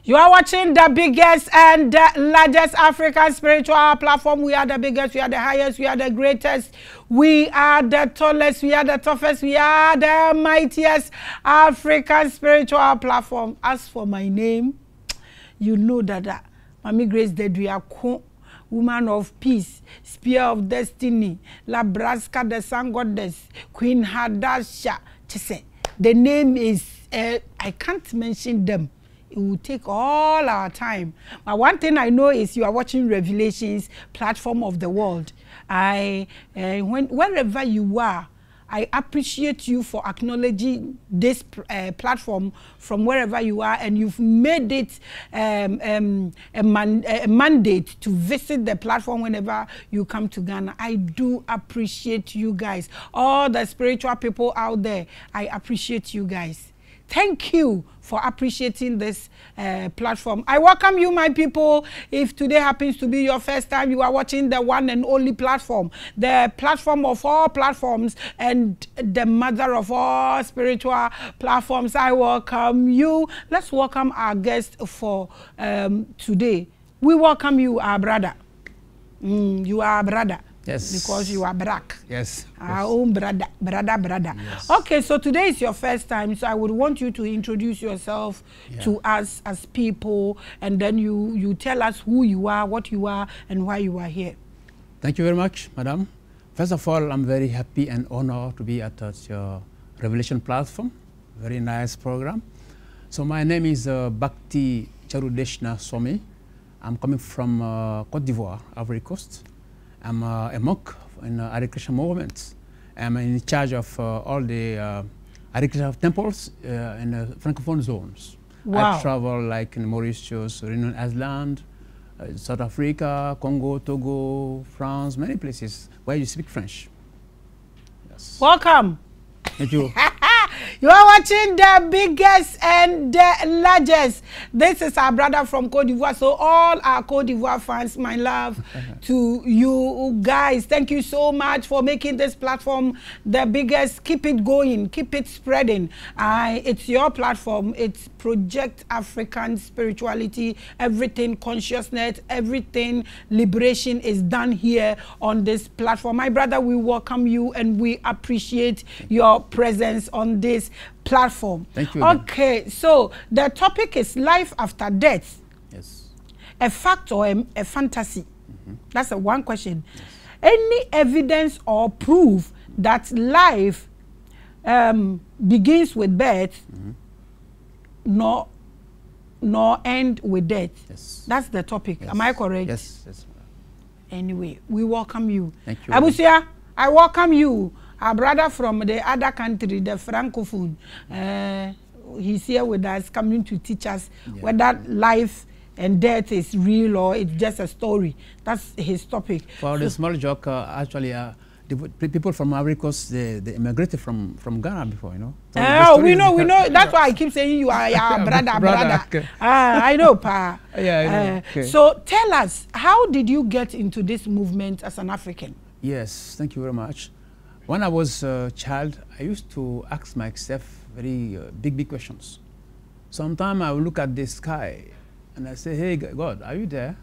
You are watching the biggest and the largest African spiritual platform. We are the biggest, we are the highest, we are the greatest, we are the tallest, we are the toughest, we are the mightiest African spiritual platform. As for my name, you know that Mami Grace Deduyako, woman of peace, spear of destiny, Labraska, the sun goddess, Queen Hadasha. The name is, I can't mention them. It will take all our time. But one thing I know is you are watching Revelations, platform of the world. Wherever you are, I appreciate you for acknowledging this platform from wherever you are, and you've made it a mandate to visit the platform whenever you come to Ghana. I do appreciate you guys. All the spiritual people out there, I appreciate you guys. Thank you for appreciating this platform. I welcome you, my people. If today happens to be your first time, you are watching the one and only platform, the platform of all platforms and the mother of all spiritual platforms. I welcome you. Let's welcome our guest for today. We welcome you, our brother. You are our brother. Yes. Because you are black. Yes. Our own brother. Yes. Okay, so today is your first time, so I would want you to introduce yourself to us as people, and then you tell us who you are, what you are, and why you are here. Thank you very much, madam. First of all, I'm very happy and honored to be at your Revelation platform. Very nice program. So my name is Bhakti Swami. I'm coming from Côte d'Ivoire, Ivory Coast. I'm a monk in the Hare Krishna movement. I'm in charge of all the Hare Krishna temples in the Francophone zones. Wow. I travel like in Mauritius, Reunion Island, South Africa, Congo, Togo, France, many places where you speak French. Yes. Welcome. Thank you. You are watching the biggest and the largest. This is our brother from Côte d'Ivoire. So all our Côte d'Ivoire fans, my love to you guys. Thank you so much for making this platform the biggest. Keep it going. Keep it spreading. It's your platform. It's Project African Spirituality. Everything consciousness, everything liberation is done here on this platform. My brother, we welcome you and we appreciate your presence on this platform. Thank you. Okay, so the topic is life after death. Yes. A fact or a fantasy? That's a one question. Yes. Any evidence or proof that life begins with birth, nor end with death? Yes. That's the topic. Yes. Am I correct? Yes. Yes. Anyway, we welcome you. Thank you. Abusia, I welcome you. Our brother from the other country, the Francophone, he's here with us, coming to teach us whether life and death is real or it's just a story. That's his topic. For the small joke, actually, the people from Ivory Coast, they immigrated from Ghana before, you know. So we know. That's why I keep saying you are brother. Okay. I know, pa. Yeah, I know. Okay. So tell us, how did you get into this movement as an African? Yes, thank you very much. When I was a child, I used to ask myself very big questions. Sometimes I would look at the sky and I say, hey, God, are you there?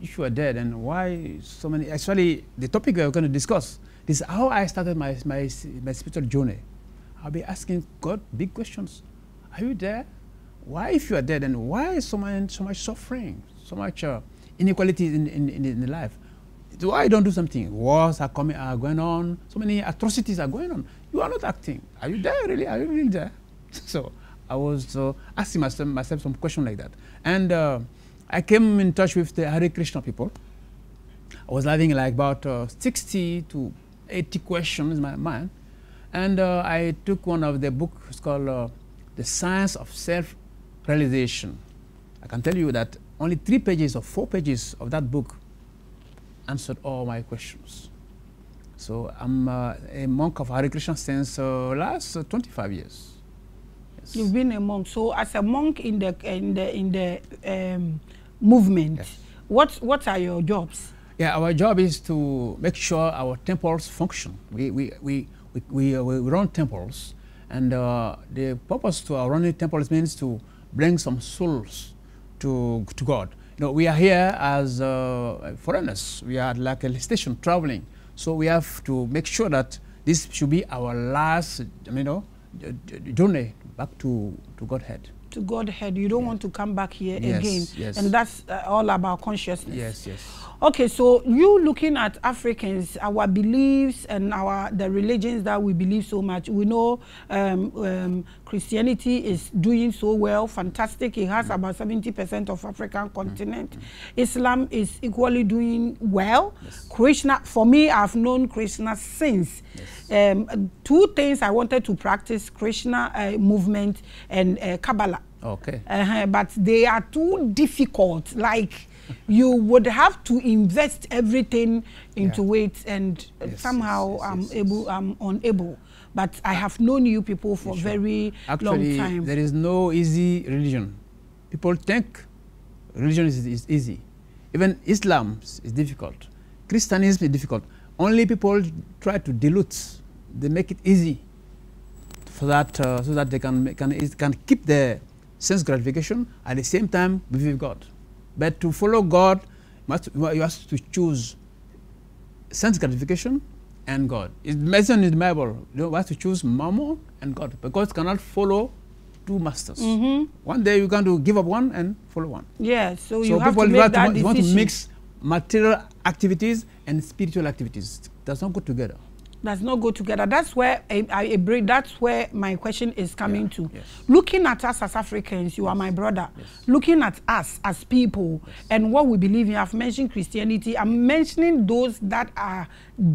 If you are there, then why so many? Actually, the topic we're going to discuss is how I started my spiritual journey. I'll be asking God big questions. Are you there? Why, if you are there, then why so much suffering, so much inequality in the life? Why you don't do something? Wars are going on. So many atrocities are going on. You are not acting. Are you there really? Are you really there? So I was asking myself some question like that. And I came in touch with the Hare Krishna people. I was having like about 60 to 80 questions in my mind. And I took one of the books. It's called The Science of Self-Realization. I can tell you that only 3 pages or 4 pages of that book answered all my questions. So I'm a monk of Hare Krishna since last 25 years. Yes. You've been a monk. So as a monk in the movement, yes. What are your jobs? Yeah, our job is to make sure our temples function. We run temples, and the purpose to our running temples means to bring some souls to God. You know, we are here as foreigners. We are like a station traveling. So we have to make sure that this should be our last, journey back to Godhead. To Godhead. You don't want to come back here again. Yes. And that's all about consciousness. Yes. Okay, so you looking at Africans, our beliefs and the religions that we believe so much. We know Christianity is doing so well, fantastic. It has about 70% of African continent. Islam is equally doing well. Krishna, for me, I've known Krishna since. Two things I wanted to practice: Krishna movement and Kabbalah. Okay. But they are too difficult. Like, you would have to invest everything into it, and somehow I'm unable. But I have known you people for very long time. There is no easy religion. People think religion is easy. Even Islam is difficult. Christianism is difficult. Only people try to dilute. They make it easy for that, so that they can keep their sense gratification at the same time with God. But to follow God, you have to choose sense gratification and God. It's mentioned in the Bible. You have to choose Mammon and God, because you cannot follow two masters. One day you're going to give up one and follow one. Yeah, so you have to make that decision. You want to mix material activities and spiritual activities. It does not go together. Does not go together. That's where that's where my question is coming to. Yes. Looking at us as Africans, you are my brother. Yes. Looking at us as people and what we believe in. I've mentioned Christianity. I'm mentioning those that are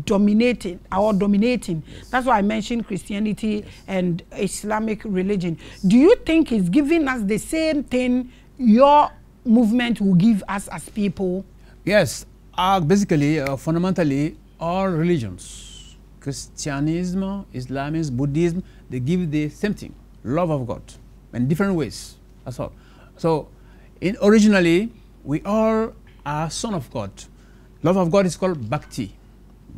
dominating. Yes. That's why I mentioned Christianity and Islamic religion. Do you think it's giving us the same thing your movement will give us as people? Yes. Basically, fundamentally, all religions, Christianism, Islamism, Buddhism, they give the same thing: love of God, in different ways. That's all. So, originally, we all are son of God. Love of God is called Bhakti.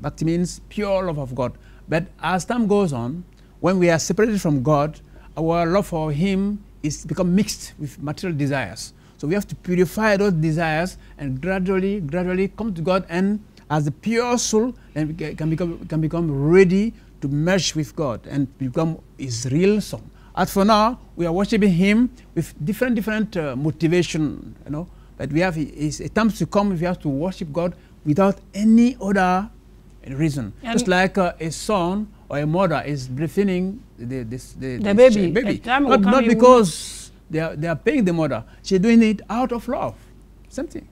Bhakti means pure love of God. But as time goes on, when we are separated from God, our love for Him is become mixed with material desires. So we have to purify those desires and gradually come to God, and as the pure soul, then we can become ready to merge with God and become His real son. As for now, we are worshiping Him with different motivation, But we have a time to come if we have to worship God without any other reason. And just like a son or a mother is breastfeeding the baby. Not because they are paying the mother. She's doing it out of love. Same thing.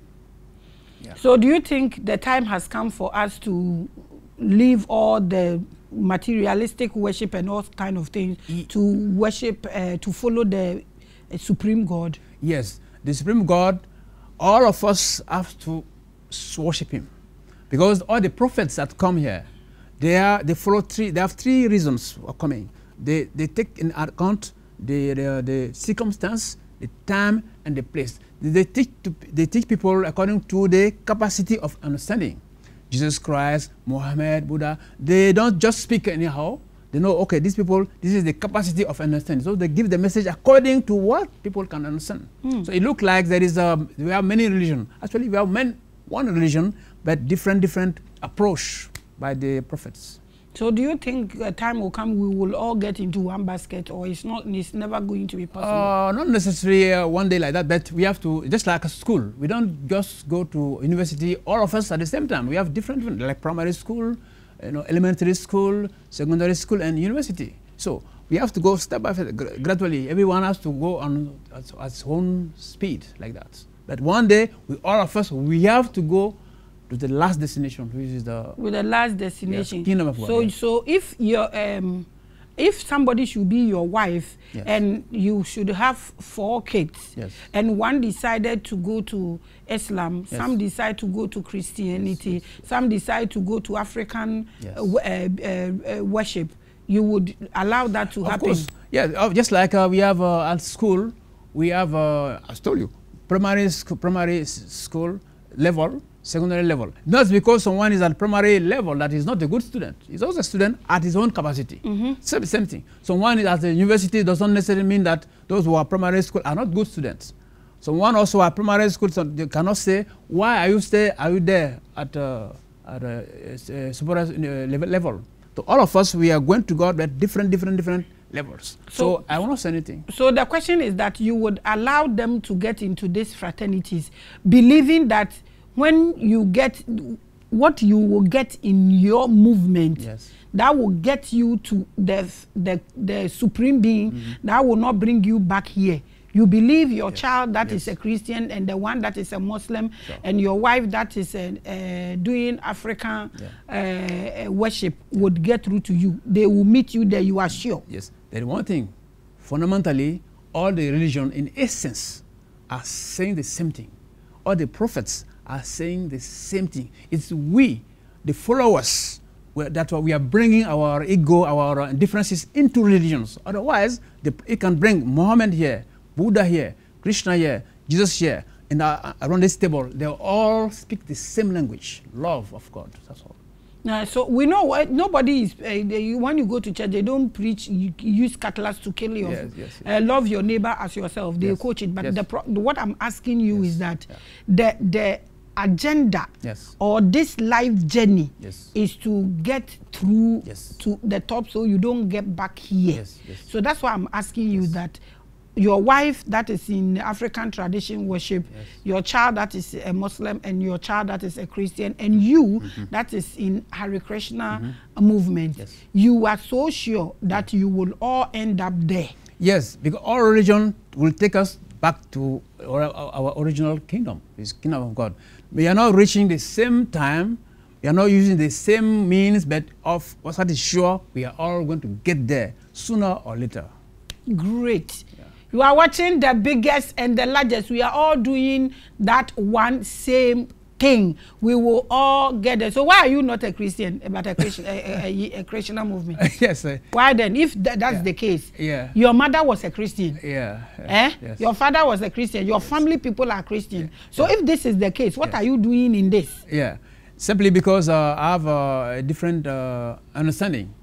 Yeah. So do you think the time has come for us to leave all the materialistic worship and all kind of things to worship, to follow the Supreme God? Yes, the Supreme God, all of us have to worship Him. Because all the prophets that come here, they have three reasons for coming. They take in account the circumstance, the time, and the place. They teach people according to the capacity of understanding. Jesus Christ, Muhammad, Buddha, they don't just speak anyhow. They know, okay, these people, this is the capacity of understanding. So they give the message according to what people can understand. So it looks like we have many religions. Actually, we have one religion, but different approach by the prophets. So do you think a time will come we will all get into one basket, or it's never going to be possible? Not necessarily one day like that, but we have to, just like a school, we don't just go to university, all of us at the same time. We have different like primary school, elementary school, secondary school, and university. So we have to go step by step, gradually. Everyone has to go on at his own speed like that. But one day, all of us, we have to go to the last destination, which is the last destination. Kingdom of God. So if if somebody should be your wife, and you should have 4 kids, and one decided to go to Islam, some decide to go to Christianity, some decide to go to African worship, you would allow that to happen? Of course. Yeah, just like we have at school, we have, I told you, primary school level, secondary level. Not because someone is at primary level that is not a good student. He's also a student at his own capacity. Same thing. Someone is at the university doesn't necessarily mean that those who are primary school are not good students. Someone also at primary school, so they cannot say, why are you there at super level? So all of us, we are going to God at different levels. So I will not say anything. So the question is that you would allow them to get into these fraternities, believing that when you get what you will get in your movement, that will get you to the supreme being, that will not bring you back here. You believe your child that is a Christian and the one that is a Muslim and your wife that is doing African worship would get through to you. They will meet you there, you are sure. Yes. There is one thing. Fundamentally, all the religion in essence are saying the same thing. All the prophets are saying the same thing. It's we, the followers, that we are bringing our ego, our differences into religions. Otherwise, it can bring Muhammad here, Buddha here, Krishna here, Jesus here, and around this table, they all speak the same language, love of God. That's all. So we know what nobody is. When you go to church, they don't preach. You use cutlass to kill your. Love your neighbor as yourself. They coach it, but what I'm asking you is that the agenda or this life journey is to get through to the top, so you don't get back here. So that's why I'm asking you that. Your wife that is in African tradition worship, your child that is a Muslim, and your child that is a Christian, and you that is in Hare Krishna movement, you are so sure that you will all end up there. Yes, because all religion will take us back to our original kingdom, this kingdom of God. We are not reaching the same time, we are not using the same means, but of what is sure, we are all going to get there sooner or later. Great. You are watching the biggest and the largest. We are all doing that one same thing. We will all get there. So why are you not a Christian, but a Christian, a Christian movement? Yes. Why then, if that's the case? Your mother was a Christian. Your father was a Christian. Your family people are Christian. So if this is the case, what are you doing in this? Simply because I have a different understanding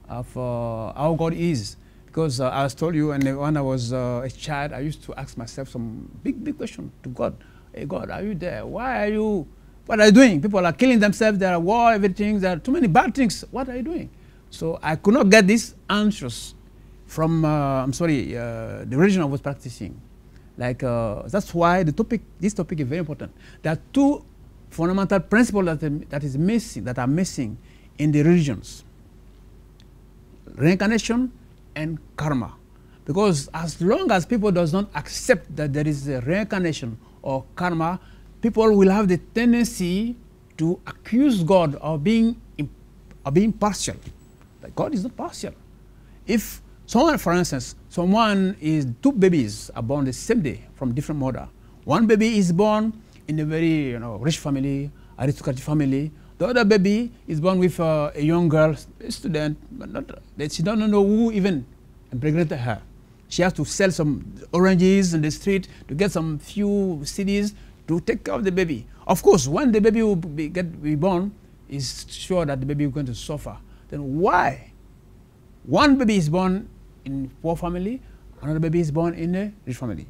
of how God is. Because as I told you, and when I was a child, I used to ask myself some big question to God. Hey, God, are you there? Why are you? What are you doing? People are killing themselves. There are war, everything. There are too many bad things. What are you doing? So I could not get these answers from, the religion I was practicing. Like, that's why this topic is very important. There are two fundamental principles that are missing in the religions. Reincarnation and karma. Because as long as people does not accept that there is a reincarnation or karma, people will have the tendency to accuse God of being partial. But God is not partial. If someone, for instance, two babies are born the same day from different mother. One baby is born in a very rich family, aristocratic family. The other baby is born with a young girl, a student, but she doesn't know who even impregnated her. She has to sell some oranges in the street to get some few cedis to take care of the baby. Of course, when the baby will be born, is sure that the baby is going to suffer. Then why? One baby is born in poor family, another baby is born in a rich family.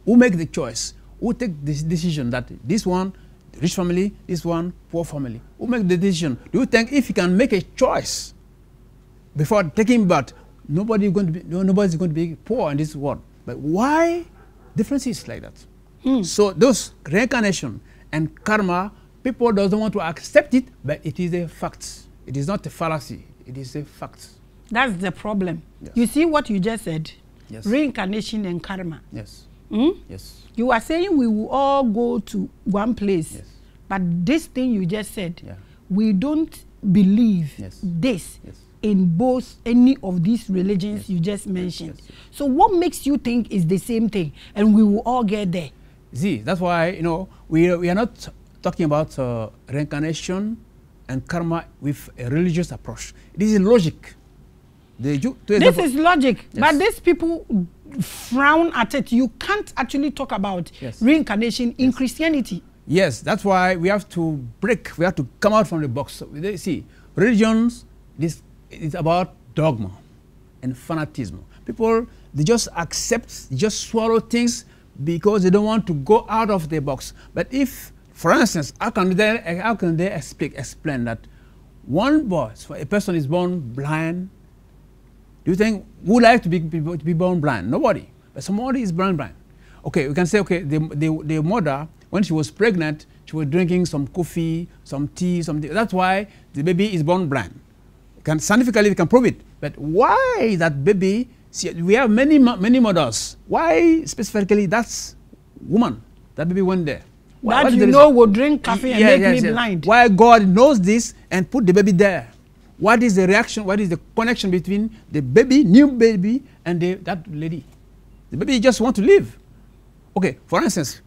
Who make the choice? Who take this decision that this one, rich family, this one, poor family? Who make the decision? Do you think if you can make a choice before taking birth, nobody's going to be poor in this world? But why differences like that? So those reincarnation and karma, people doesn't want to accept it, but it is a fact. It is not a fallacy. It is a fact. That's the problem. Yes. You see what you just said? Yes. Reincarnation and karma. Yes. Yes. You are saying we will all go to one place. But this thing you just said, we don't believe this in both any of these religions you just mentioned. So what makes you think is the same thing and we will all get there? See, that's why, we are not talking about reincarnation and karma with a religious approach. This is logic. This is logic, but these people frown at it. You can't actually talk about reincarnation in Christianity. Yes, that's why we have to break. We have to come out from the box. So, see, religions, this is about dogma and fanaticism. People, they just accept, just swallow things because they don't want to go out of the box. But if, for instance, how can they explain that one boy, so a person is born blind? Do you think who would like to be born blind? Nobody. But somebody is born blind. Okay, we can say, okay, the mother, when she was pregnant, she was drinking some coffee, some tea, something. That's why the baby is born blind. Scientifically, we can prove it. But why that baby? See, we have many mothers. Why specifically that's woman? That baby went there. That you know will drink coffee and make me blind. Why God knows this and put the baby there? What is the reaction? What is the connection between the baby, new baby, and that lady? The baby just want to live. Okay, for instance,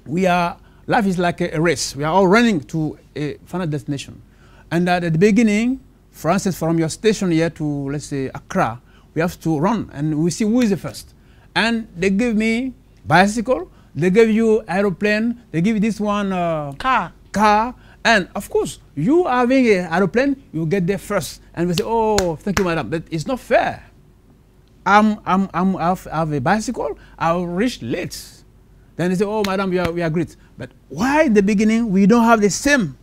life is like a race. We are all running to a final destination. And at the beginning, for instance, from your station here to, let's say, Accra, we have to run and we see who is the first. And they give me bicycle, they give you aeroplane, they give you this one car. And of course, you having an aeroplane, you get there first. And we say, oh, thank you, madam. But it's not fair. I have a bicycle, I'll reach late. Then they say, oh, madam, we are great. But why in the beginning we don't have the same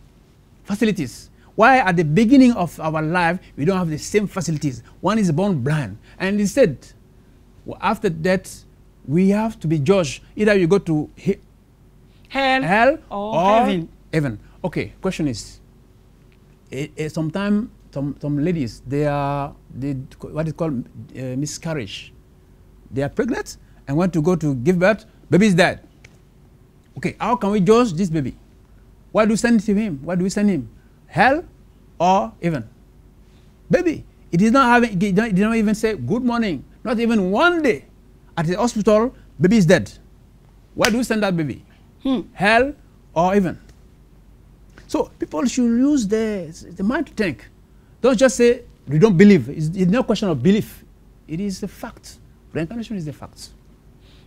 facilities? Why at the beginning of our life we don't have the same facilities? One is born blind. And instead, after that, we have to be judged. Either you go to hell or heaven. Okay, question is, sometimes some ladies, they what is called miscarriage. They are pregnant and want to go to give birth, baby is dead. Okay, how can we judge this baby? Why do we send him? Why do we send him? Hell or heaven? Baby, it did not even say good morning. Not even one day at the hospital, baby is dead. Why do we send that baby? Hell or heaven? So people should use the mind to think. Don't just say you don't believe. It's not a question of belief. It is a fact. Reincarnation is the fact.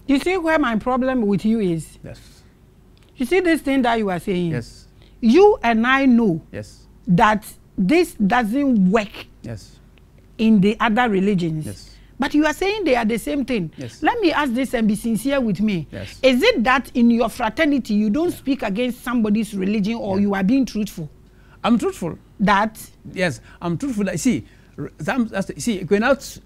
You see where my problem with you is? Yes. You see this thing that you are saying? Yes. You and I know that this doesn't work in the other religions. Yes. But you are saying they are the same thing. Yes. Let me ask this and be sincere with me. Yes. Is it that in your fraternity you don't speak against somebody's religion, or you are being truthful? I'm truthful. That? Yes, I'm truthful. See, you cannot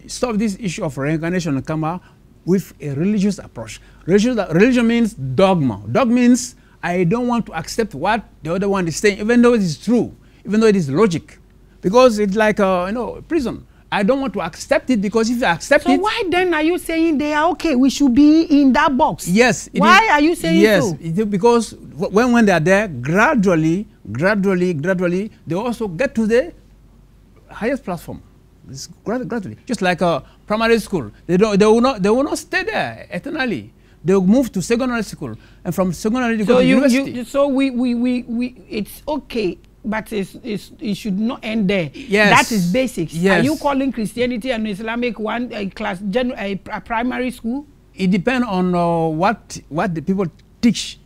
solve this issue of reincarnation and karma with a religious approach. Religion means dogma. Dogma means I don't want to accept what the other one is saying, even though it is true, even though it is logic. Because it's like prison. I don't want to accept it, because if I accept it... So why then are you saying they are okay, we should be in that box? Yes. Why are you saying so? Yes, because when they are there, gradually, they also get to the highest platform. It's gradually. Just like a primary school. They will not stay there eternally. They will move to secondary school, and from secondary they go to university. So it's okay, but it should not end there. Yes. That is basics. Yes. Are you calling Christianity and Islamic a primary school? It depends on what the people teach.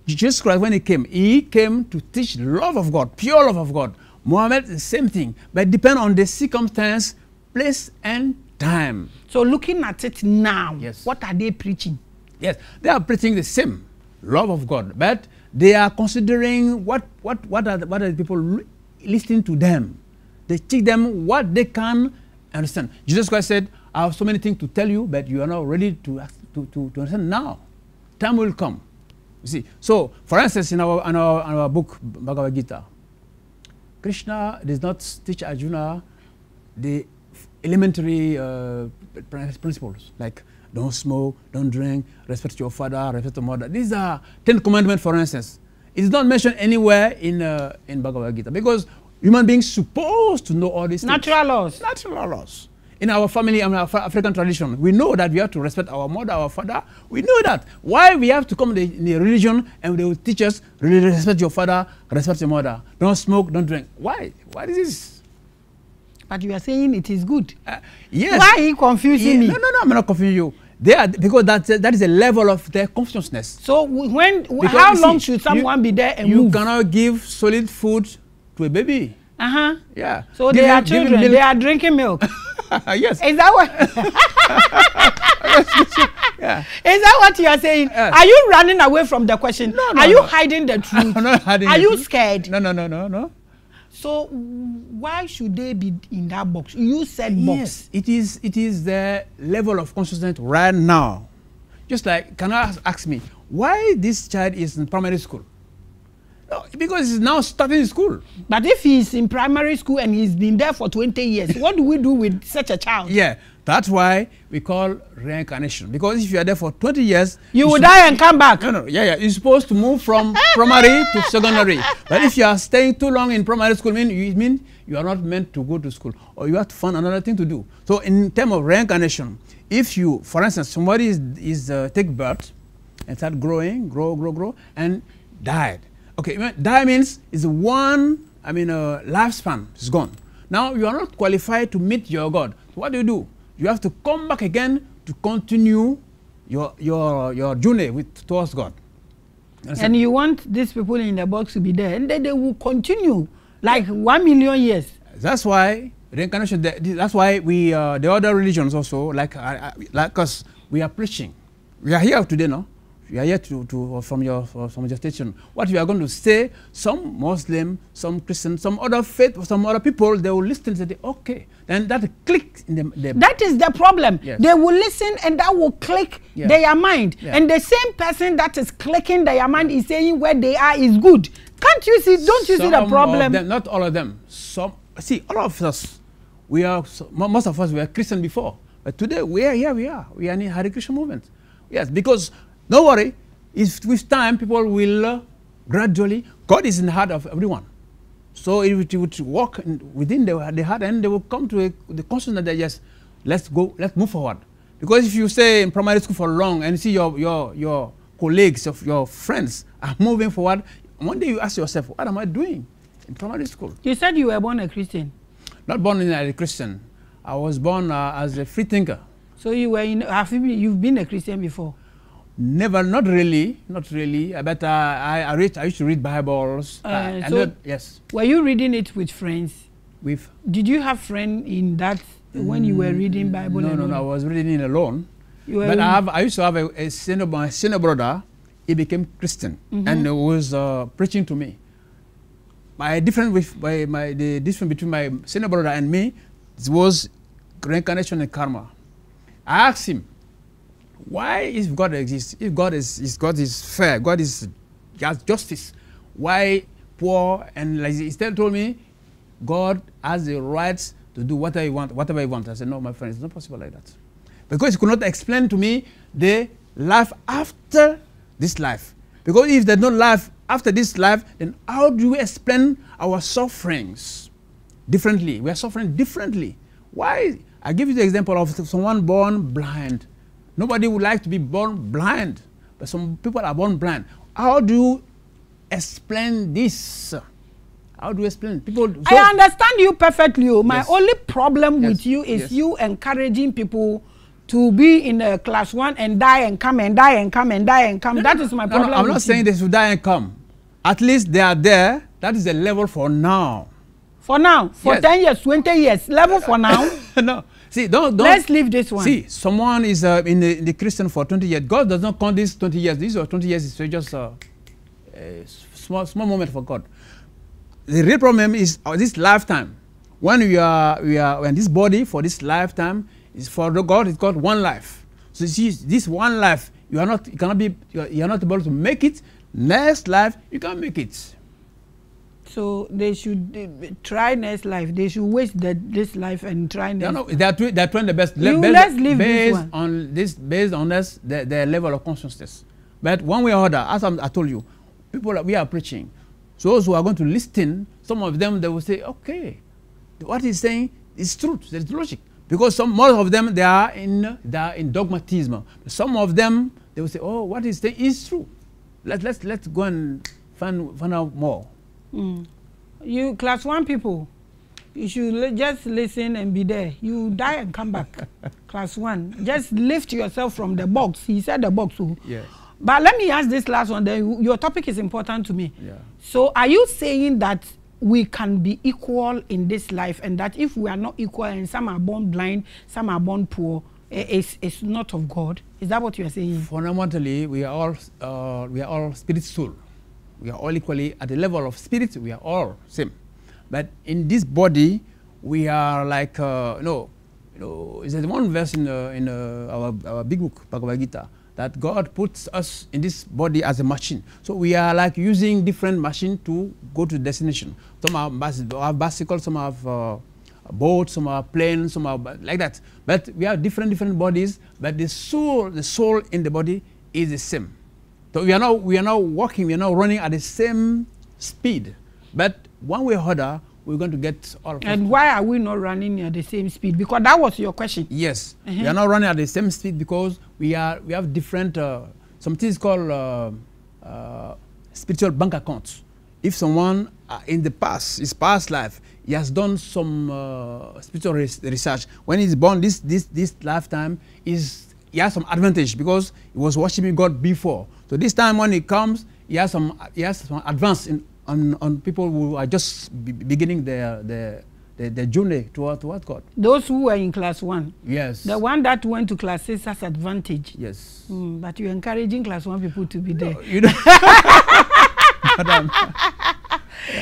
Jesus Christ, when he came to teach love of God, pure love of God. Muhammad, the same thing, but it depends on the circumstance, place, and time. So looking at it now, yes, what are they preaching? Yes, they are preaching the same love of God, but they are considering what are the people listening to them. They teach them what they can understand. Jesus Christ said, "I have so many things to tell you, but you are not ready to understand now. Time will come." You see. So, for instance, in our book Bhagavad Gita, Krishna does not teach Arjuna the elementary principles like don't smoke, don't drink, respect your father, respect your mother. These are 10 commandments, for instance. It's not mentioned anywhere in Bhagavad Gita, because human beings supposed to know all these natural things. Natural laws. In our family and our African tradition, we know that we have to respect our mother, our father. We know that. Why we have to come in the religion and they will teach us, really respect your father, respect your mother. Don't smoke, don't drink. Why? Why is this? But you are saying it is good. Yes. Why are you confusing me? No, I'm not confusing you. They are, because that is a level of their consciousness. So how long should someone be there and move? You cannot give solid food to a baby. Yeah. So they are children. They are drinking milk. Yes. Is that what? Yeah. Is that what you are saying? Yes. Are you running away from the question? No, are you hiding the truth? I'm not hiding Are the you truth. scared? No. So why should they be in that box? You said box. Yes, it is the level of consciousness right now. Just like, can I ask me, why this child is in primary school? No, because he's now starting school. But if he's in primary school and he's been there for 20 years, what do we do with such a child? Yeah, that's why we call reincarnation. Because if you are there for 20 years, you will die and come back. No. Yeah. You're supposed to move from primary to secondary. But if you are staying too long in primary school, it means you are not meant to go to school, or you have to find another thing to do. So in terms of reincarnation, if you, for instance, somebody take birth and start growing, grow, and died. Okay, die means is lifespan is gone. Now you are not qualified to meet your God. So what do? You have to come back again to continue your journey towards God. And you want these people in the box to be there, and then they will continue like 1 million years. That's why reincarnation. That's why we the other religions also like us. We are preaching. We are here today, no? We are here from your station. What we are going to say, some Muslim, some Christian, some other faith, some other people, they will listen and say, okay. Then that click in them. That is the problem. Yes. They will listen and that will click their mind. Yeah. And the same person that is clicking their mind is saying where they are is good. Can't you see? Don't you see the problem? Not all of them. See, all of us, most of us were Christian before. But today, we are in the Hare Krishna movement. Yes, because don't worry, with time, people will gradually, God is in the heart of everyone. So it would walk within the heart, and they will come to the consciousness that, yes, let's move forward. Because if you stay in primary school for long and see your colleagues, your friends are moving forward, one day you ask yourself, what am I doing in primary school? You said you were born a Christian. Not born as a Christian. I was born as a free thinker. So you've been a Christian before? Never, not really. But I used to read Bibles. Yes. Were you reading it with friends? Did you have friends in that when you were reading Bible? No. I was reading it alone. But I used to have a senior brother. He became Christian and was preaching to me. The difference between my senior brother and me was reincarnation and karma. I asked him, why, if God exists, if God is fair, God has justice, why poor and lazy? He still told me, God has the right to do whatever he wants. I said, no, my friend, it's not possible like that. Because he could not explain to me the life after this life. Because if there's no life after this life, then how do we explain our sufferings differently? We are suffering differently. Why? I give you the example of someone born blind. Nobody would like to be born blind, but some people are born blind. How do you explain this? How do you explain? I understand you perfectly. My only problem with you is you encouraging people to be in class 1 and die and come and die and come and die and come. That is my problem. I'm not saying they should die and come. At least they are there. That is the level for now. For now? For 10 years, 20 years. Level for now? No. See, don't. Let's leave this one. See, someone is in the Christian for 20 years. God does not count these 20 years. These are 20 years. It's just a small moment for God. The real problem is this lifetime. When when this body for this lifetime is for God, it's called one life. So see, this one life, you are not able to make it. Next life, you can't make it. So they should try next life. They should waste this life and try next. No, they're trying the best. Let's leave this one. Based on their level of consciousness. But one way or other, as I told you, we are preaching. So those who are going to listen, some of them they will say, okay, what he's saying is truth. There's logic. Because most of them they are in dogmatism. Some of them they will say, oh, what he's saying is true. Let's go and find out more. You class 1 people, You should just listen and be there. You die and come back. Class 1. Just lift yourself from the box. He said the box. Yes. But let me ask this last one. Then your topic is important to me. Yeah. So are you saying that we can be equal in this life, and that if we are not equal and some are born blind, some are born poor, it's not of God? Is that what you are saying? Fundamentally, we are all spirit soul. We are all equally at the level of spirit. We are all same, but in this body, we are like is there one verse in our big book Bhagavad Gita that God puts us in this body as a machine. So we are like using different machine to go to destination. Some have bicycles, some have boats, some are planes, some are like that. But we have different bodies, but the soul in the body is the same. So we are now walking, we are now running at the same speed. But one way or other, we're going to get all of And why are we not running at the same speed? Because that was your question. Yes, we are not running at the same speed because we have different some things called spiritual bank accounts. If someone in the past, his past life, he has done some spiritual research. When he's born, this lifetime he has some advantage because he was worshiping God before. So this time when he comes, he has some advance on people who are just beginning their journey toward God. Those who were in class 1. Yes. The one that went to class 6 has advantage. Yes. But you're encouraging class 1 people to be there. You know. Madam.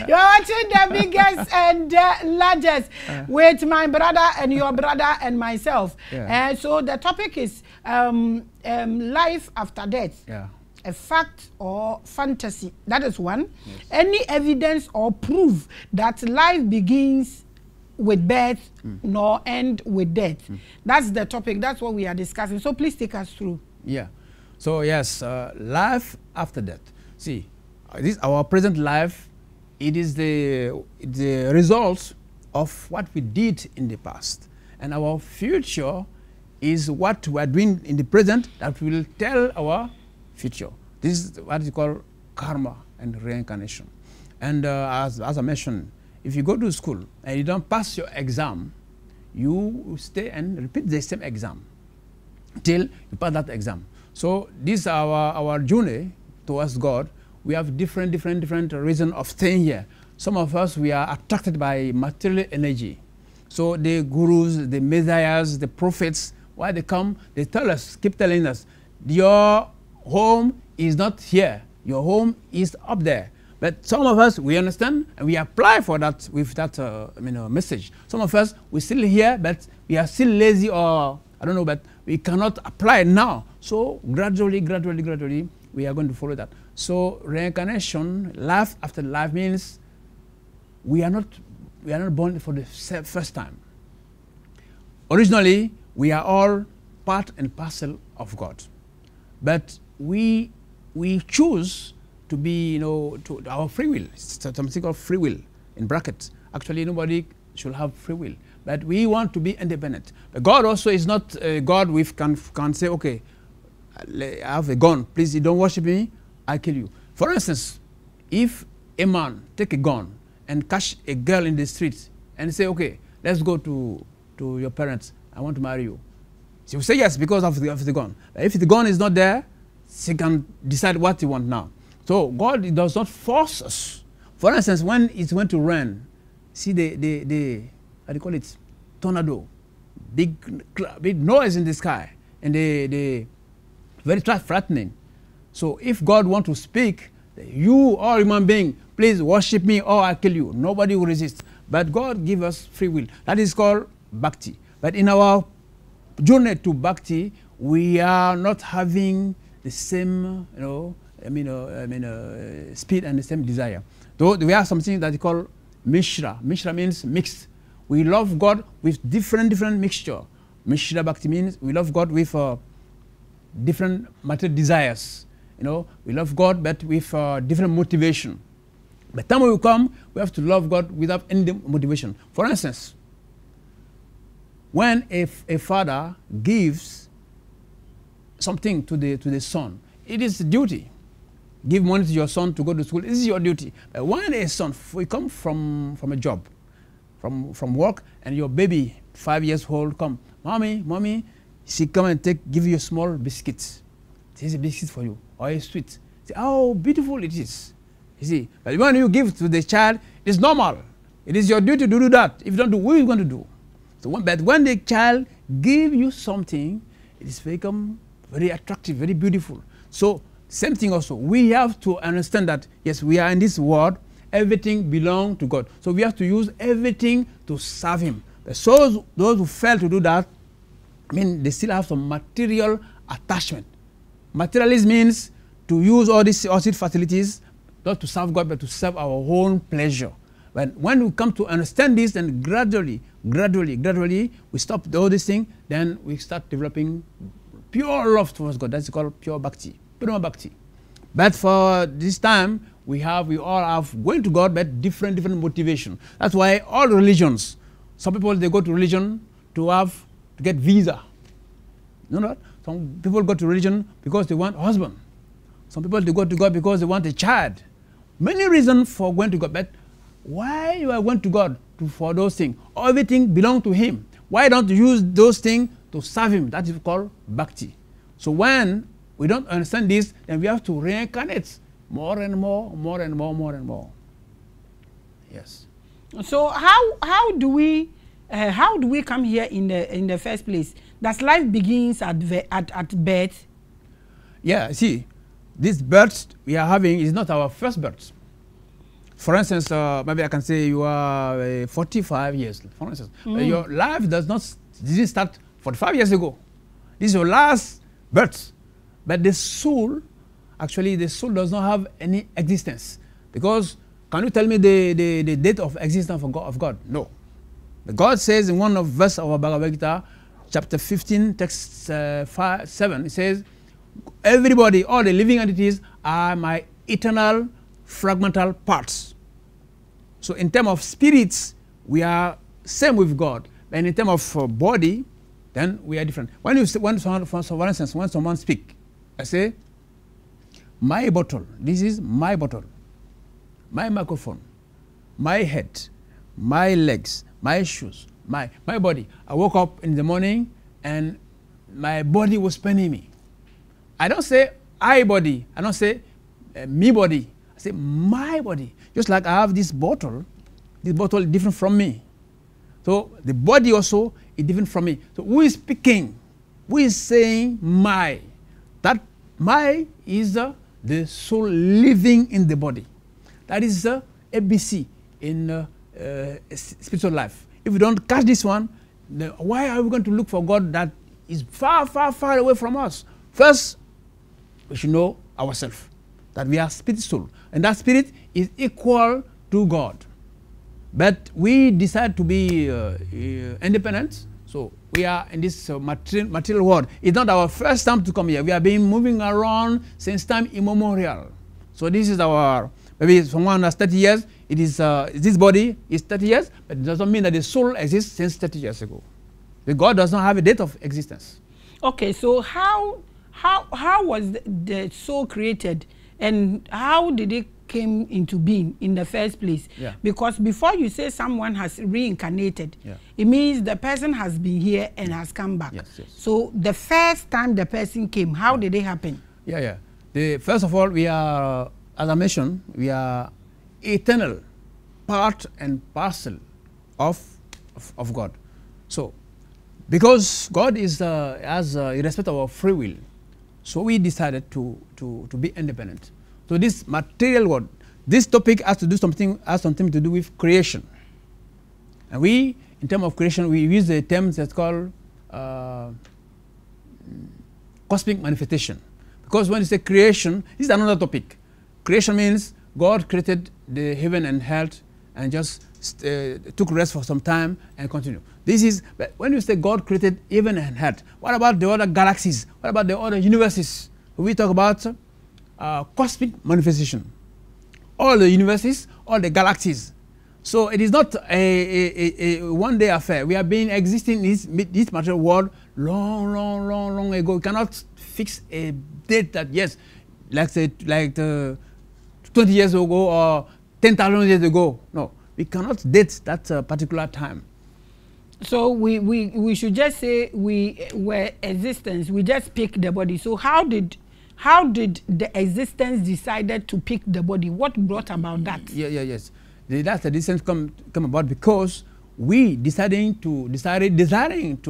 You're watching the biggest and largest with my brother and your brother and myself. Yeah. So the topic is life after death. Yeah. A fact or fantasy. That is one. Yes. Any evidence or proof that life begins with birth nor end with death. That's the topic. That's what we are discussing. So please take us through. Yeah. So yes, life after death. See, this our present life. It is the result of what we did in the past, and our future is what we are doing in the present that will tell our future. This is what you call karma and reincarnation. And as I mentioned, if you go to school and you don't pass your exam, you stay and repeat the same exam till you pass that exam. So this is our journey towards God. We have different reasons of staying here. Some of us, we are attracted by material energy. So the gurus, the messiahs, the prophets, why they come, they tell us, keep telling us, your home is not here. Your home is up there. But some of us, we understand and we apply for that with that message. Some of us, we're still here, but we are still lazy, or I don't know, but we cannot apply it now. So gradually, we are going to follow that. So reincarnation, life after life, means we are not born for the first time. Originally, we are all part and parcel of God, but we choose to be, to our free will. It's something called free will in brackets. Actually, nobody should have free will, but we want to be independent. But God also is not a God we can say, okay, I have a gun, please, you don't worship me, I kill you. For instance, if a man take a gun and catch a girl in the street and say, okay, let's go to your parents, I want to marry you. She will say yes because of the gun. But if the gun is not there, she can decide what he wants now. So God does not force us. For instance, when it's going to rain, see the how do you call it, tornado, big noise in the sky, and the very threatening. So if God wants to speak, you all human being, please worship me or I'll kill you. Nobody will resist. But God gives us free will. That is called Bhakti. But in our journey to Bhakti, we are not having the same, speed and the same desire. Though we have something that is called Mishra. Mishra means mixed. We love God with different mixture. Mishra Bhakti means we love God with different material desires. We love God, but with different motivation. By the time we come, we have to love God without any motivation. For instance, when a father gives something to the son, it is a duty. Give money to your son to go to school. This is your duty. But when a son, we come from a job, from work, and your baby, 5 years old, come, mommy, she come and give you a small biscuit. This is a biscuit for you, or a sweet. Say, how beautiful it is. You see, but when you give to the child, it's normal. It is your duty to do that. If you don't do, what are you going to do? So but when the child gives you something, it is become very attractive, very beautiful. So same thing also. We have to understand that, yes, we are in this world, everything belongs to God. So we have to use everything to serve Him. But so those who fail to do that, I mean, they still have some material attachment. Materialism means to use all these facilities, not to serve God, but to serve our own pleasure. But when we come to understand this, then gradually, we stop all these things, then we start developing pure love towards God. That's called pure Bhakti, pure Bhakti. But for this time, we all have going to God, but different motivation. That's why all religions, some people, they go to religion to get visa. You know what? Some people go to religion because they want a husband. Some people, they go to God because they want a child. Many reasons for going to God, but why you are going to God for those things? Everything belongs to Him. Why don't you use those things to serve Him? That is called Bhakti. So when we don't understand this, then we have to reincarnate more and more. Yes. So how do we come here in the first place? Does life begins at birth? Yeah. See, this birth we are having is not our first birth. For instance, maybe I can say you are 45 years. For instance, your life didn't start 45 years ago. This is your last birth. But the soul, actually, the soul does not have any existence. Because, can you tell me the date of existence of God? No. But God says in one of verse of our Bhagavad Gita, chapter 15, text 7, it says, everybody, all the living entities are my eternal fragmental parts. So in terms of spirits, we are same with God. And in terms of body, then we are different. For instance, when someone speaks, I say, my bottle, this is my bottle, my microphone, my head, my legs, my shoes, my body. I woke up in the morning and my body was paining me. I don't say I body, I don't say me body, I say my body. Just like I have this bottle is different from me. So the body also is different from me. So who is speaking? Who is saying my? That my is the soul living in the body. That is the ABC in spiritual life. If we don't catch this one, then why are we going to look for God that is far away from us? First, we should know ourselves, that we are spirit soul, and that spirit is equal to God. But we decide to be independent, so we are in this material world. It's not our first time to come here. We have been moving around since time immemorial. So this is our, maybe someone has 30 years, it is, this body is 30 years, but it doesn't mean that the soul exists since 30 years ago. The God does not have a date of existence. Okay, so how was the soul created, and how did it came into being in the first place? Yeah. Because before you say someone has reincarnated, yeah, it means the person has been here and has come back. Yes, yes. So the first time the person came, how did it happen? Yeah. First of all, we are, as I mentioned, we are eternal part and parcel of God. So because God is has irrespective of our free will, so we decided to be independent. So this material world, this topic has something to do with creation. And we, in terms of creation, we use the term that's called cosmic manifestation. Because when you say creation, this is another topic. Creation means God created the heaven and earth and just took rest for some time and continue. This is, but when you say God created heaven and earth, what about the other galaxies? What about the other universes? We talk about cosmic manifestation. All the universes, all the galaxies. So it is not a one day affair. We have been existing in this material world long ago. We cannot fix a date that, yes, like 20 years ago or 10,000 years ago. No, We cannot date that particular time. So we should just say we were existence. We just picked the body. So how did the existence decided to pick the body? What brought about that? Yes. That's the distance come about because we desiring to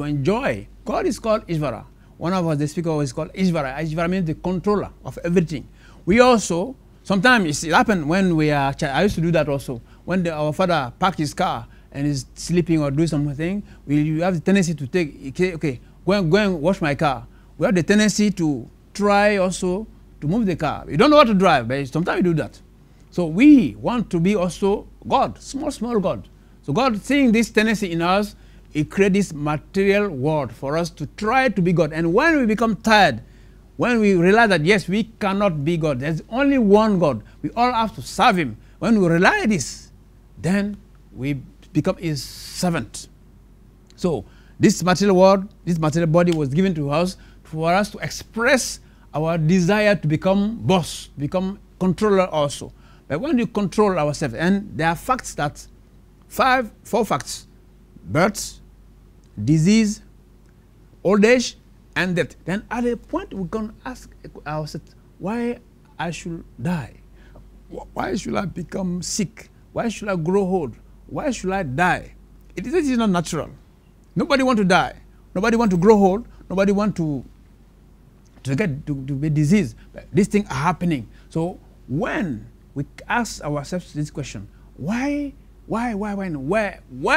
enjoy. God is called Ishvara. One of us, the speaker, is called Ishvara. Ishvara means the controller of everything. We also, sometimes it happens when we are, I used to do that also. When our father parked his car and is sleeping or doing something, we have the tendency to take, okay, go and wash my car. We have the tendency to try also to move the car. We don't know how to drive, but sometimes we do that. So we want to be also God, small God. So God, seeing this tendency in us, He created this material world for us to try to be God. And when we become tired, when we realize that, yes, we cannot be God, there's only one God, we all have to serve Him. When we realize this, then we become His servant. So this material world, this material body was given to us for us to express our desire to become boss, become controller also. But when we control ourselves, and there are facts that, 4 facts: birth, disease, old age, and death. Then at a point we can ask ourselves, why I should die? Why should I become sick? Why should I grow old? Why should I die? It is not natural. Nobody want to die. Nobody want to grow old. Nobody want to be diseased. These things are happening. So when we ask ourselves this question, why, where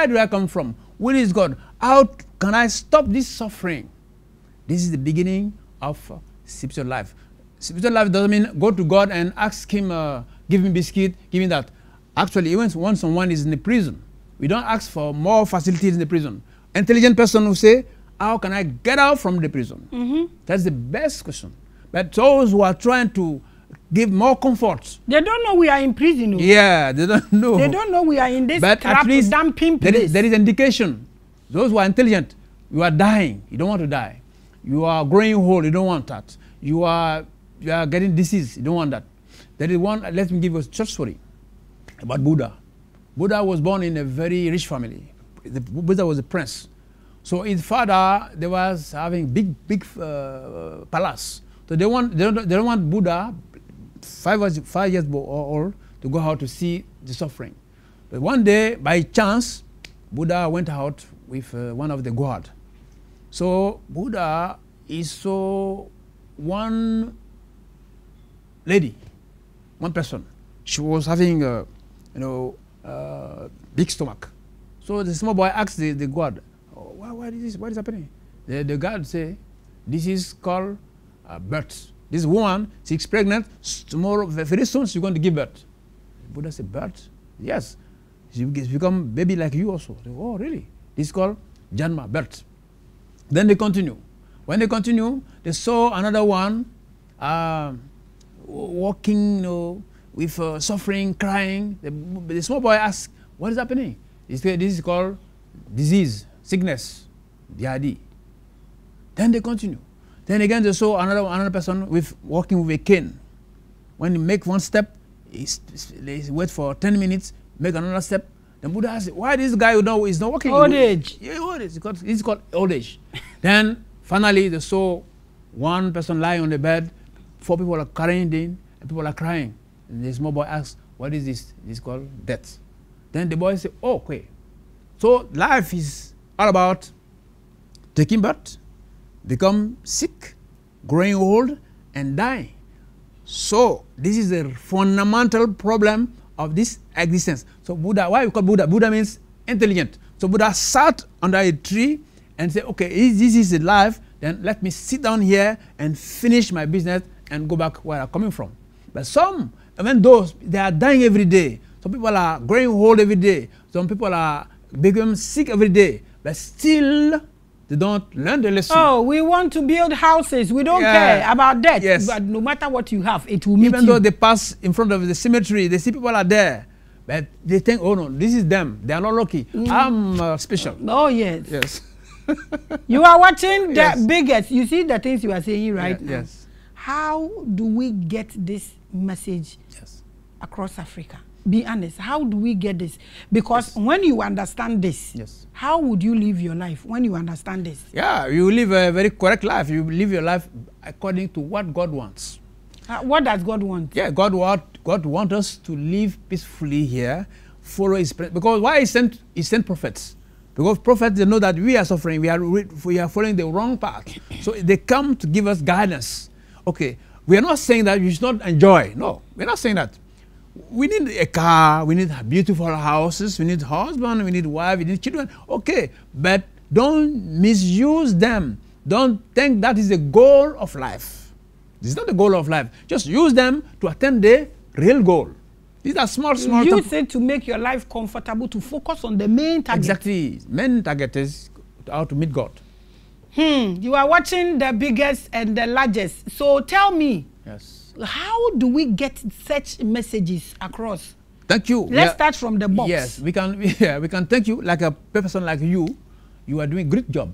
do I come from? Where is God? How can I stop this suffering? This is the beginning of spiritual life. Spiritual life doesn't mean go to God and ask Him, give me biscuit, give me that. Actually, even when someone is in the prison, we don't ask for more facilities in the prison. Intelligent person will say, how can I get out from the prison? Mm-hmm. That's the best question. But those who are trying to give more comfort, they don't know we are in prison. Yeah, they don't know. They don't know we are in this trap dumping place. There is indication. Those who are intelligent, you are dying. You don't want to die. You are growing old. You don't want that. You are getting disease. You don't want that. There is one. Let me give you a short story about Buddha. Buddha was born in a very rich family. Buddha was a prince. So his father, they was having big palace. So they don't want Buddha, 5 years old, to go out to see the suffering. But one day, by chance, Buddha went out with one of the god. So Buddha saw one lady, one person. She was having big stomach. So the small boy asked the god, oh, what is happening? The god say, this is called birth. This woman, she's pregnant. Tomorrow, very soon, she's going to give birth. Buddha said, birth? Yes. She become baby like you also. Say, oh, really? This is called Janma, birth. Then they continue. When they continue, they saw another one walking, with suffering, crying. The small boy asked, what is happening? He said, this is called disease, sickness, Vyadi. Then they continue. Then again they saw another person walking with a cane. When he make one step, he wait for 10 minutes, make another step. Then Buddha asked, why this guy is not walking? Old age. Yeah, old age. It's called old age. Then finally they saw one person lying on the bed, 4 people are carrying him, and people are crying. And the small boy asked, what is this? It's called death. Then the boy said, oh, okay. So life is all about taking birth, become sick, growing old, and dying. So this is a fundamental problem of this existence. So Buddha, why we call Buddha? Buddha means intelligent. So Buddha sat under a tree and said, okay, this is the life, then let me sit down here and finish my business and go back where I'm coming from. But some, even those, they are dying every day. Some people are growing old every day. Some people are becoming sick every day. But still, they don't learn the lesson. Oh, we want to build houses. We don't care about that. Yes. But no matter what you have, it will meet Even though they pass in front of the cemetery, they see people are there. But they think, oh no, this is them. They are not lucky. I'm special. Oh, yes. Yes. You are watching the biggest. You see the things you are saying right now. Yes. How do we get this message across Africa? Be honest. How do we get this? Because when you understand this, how would you live your life when you understand this? Yeah, you live a very correct life. You live your life according to what God wants. What does God want? Yeah, God wants us to live peacefully here, follow His plan. Because why He sent prophets? Because prophets, they know that we are suffering. We are following the wrong path. So they come to give us guidance. Okay, we are not saying that you should not enjoy. No, we're not saying that. We need a car, we need beautiful houses, we need husband, we need wife, we need children. Okay, but don't misuse them. Don't think that is the goal of life. This is not the goal of life. Just use them to attain the real goal. These are small. You said to make your life comfortable, to focus on the main target. Exactly. Main target is how to meet God. You are watching the biggest and the largest. So tell me. Yes. How do we get such messages across? Thank you. Let's start from the box. Yes, we can. Yeah, we can thank you. Like a person like you, you are doing a great job.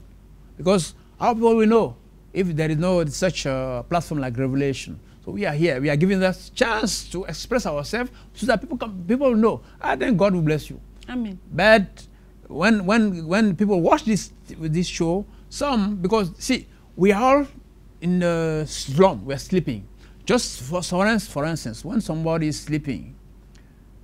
Because how people will know if there is no such a platform like Revelation. So we are here. We are giving us chance to express ourselves so that people will know. I think God will bless you. Amen. But when people watch this show, because see, we are all in the slum. We are sleeping. Just for instance, when somebody is sleeping,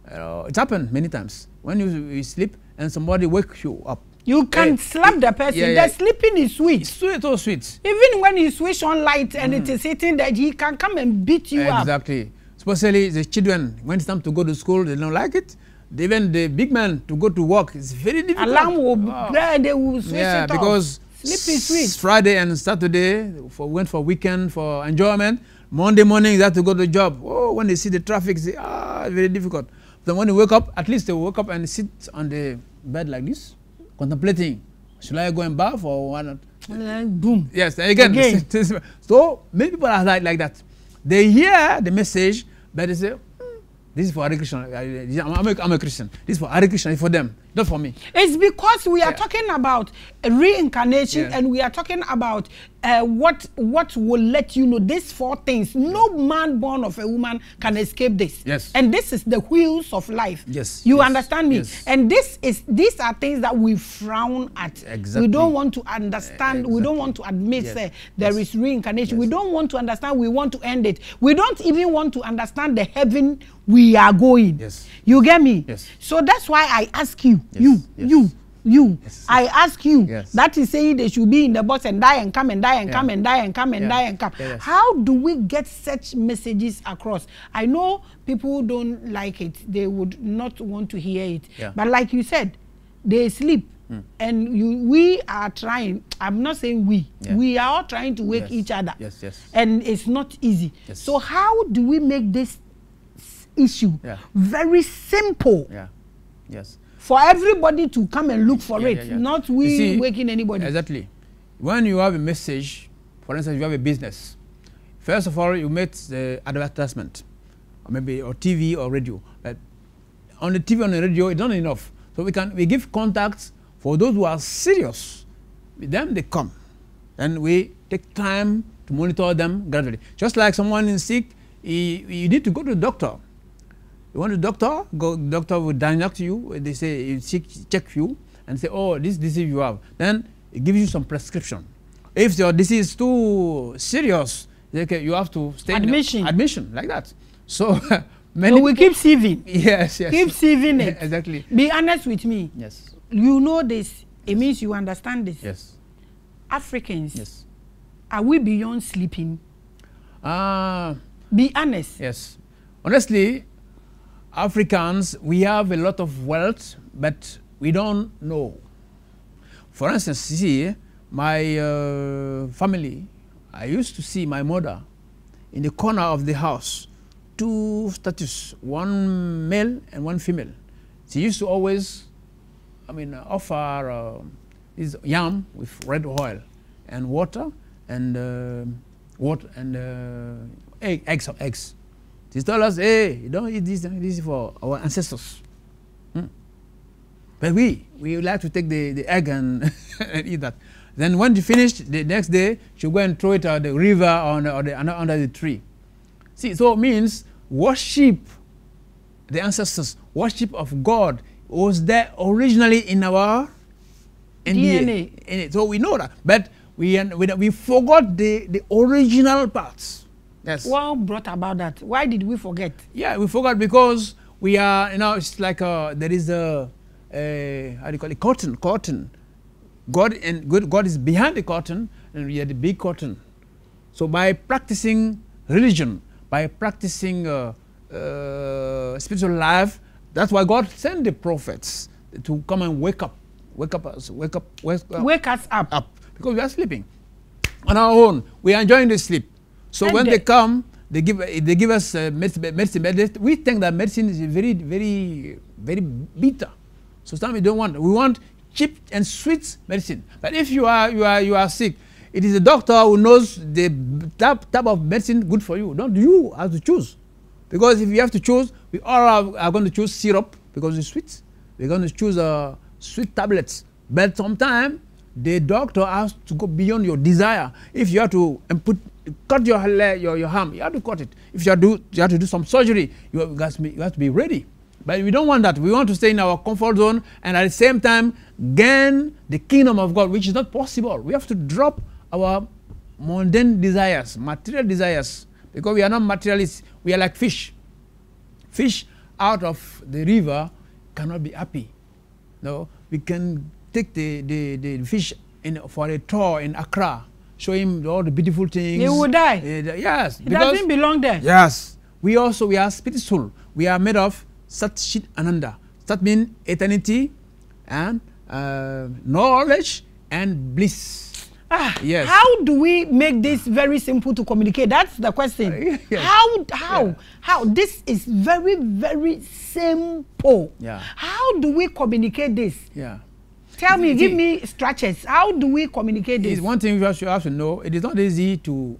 it's happened many times. When you sleep and somebody wakes you up, you can slap the person. The sleeping is sweet. It's sweet, oh sweet. Even when you switch on light and it is hitting, that he can come and beat you up. Exactly. Especially the children, when it's time to go to school, they don't like it. Even the big man to go to work, it's very difficult. Alarm will they will switch it off. Because sleep is sweet. Friday and Saturday went for weekend for enjoyment. Monday morning, they have to go to the job. Oh, when they see the traffic, they say, very difficult. Then when they wake up, at least they wake up and sit on the bed like this, contemplating. Should I go and bath or why not? Boom. Yes, again. So many people are like that. They hear the message, but they say, this is for Hare Krishna. I'm a Christian. This is for Hare Krishna. It's for them, not for me. It's because we are talking about reincarnation and we are talking about what will let you know these 4 things. No man born of a woman can escape this. Yes. And this is the wheels of life. Yes. You understand me? Yes. And these are things that we frown at. Exactly. We don't want to understand. Exactly. We don't want to admit there is reincarnation. We don't want to understand. We want to end it. We don't even want to understand the heaven we are going. Yes. You get me? Yes. So that's why I ask you, Yes. I ask you, yes. That is saying they should be in the bus and die and come and die and come and die and come and die and come. Yes. How do we get such messages across? I know people don't like it. They would not want to hear it. Yeah. But like you said, they sleep. And we are trying, I'm not saying we are all trying to wake each other. Yes. And it's not easy. Yes. So how do we make this issue very simple? Yes. For everybody to come and look for it, not we waking anybody. Exactly. When you have a message, for instance, you have a business. First of all, you make the advertisement, or maybe TV or radio. But on the TV and the radio, it's not enough. So we give contacts for those who are serious. With them, they come, and we take time to monitor them gradually. Just like someone is sick, you need to go to the doctor. You want a doctor? Doctor will diagnose you. They say, check you and say, oh, this disease you have. Then it gives you some prescription. If your disease is too serious, you have to stay admission like that. So so we keep sieving. Yes. Keep sieving it. Exactly. Be honest with me. Yes. You know this. It means you understand this. Yes. Africans. Yes. Are we beyond sleeping? Be honest. Yes. Honestly, Africans, we have a lot of wealth, but we don't know. For instance, you see, my family, I used to see my mother in the corner of the house, 2 statues, one male and one female. She used to always, offer this yam with red oil and water and eggs. She told us, hey, you don't eat this is for our ancestors. But we like to take the egg and, and eat that. Then when she finished, the next day, she'll go and throw it at the river or under the tree. See, so it means worship the ancestors, worship of God was there originally in our DNA. In it. So we know that. But we forgot the original parts. Yes. What brought about that? Why did we forget? Yeah, we forgot because we are, it's like there is a, how do you call it, curtain. God is behind the curtain, and we are the big curtain. So by practicing religion, by practicing spiritual life, that's why God sent the prophets to come and wake us up, because we are sleeping on our own. We are enjoying the sleep. So and when they come, they give us medicine. We think that medicine is very, very, very bitter. So sometimes we don't want. We want cheap and sweet medicine. But if you are sick, it is the doctor who knows the type of medicine good for you. Don't you have to choose? Because if you have to choose, we all are going to choose syrup because it's sweet. We're going to choose sweet tablets. But sometimes the doctor has to go beyond your desire. If you have to cut your arm, you have to cut it. If you have to do some surgery, you have to be ready. But we don't want that. We want to stay in our comfort zone and at the same time gain the kingdom of God, which is not possible. We have to drop our mundane desires, material desires, because we are not materialists. We are like fish. Fish out of the river cannot be happy. No, we can take the fish for a tour in Accra, show him all the beautiful things. He will die. Yes. He doesn't belong there. Yes. We are spiritual. We are made of Sat Chit Ananda. That means eternity and knowledge and bliss. Yes. How do we make this very simple to communicate? That's the question. Yes. How? This is very, very simple. Yeah. How do we communicate this? Yeah. Tell me, give me structures. How do we communicate this? One thing you have to know, it is not easy to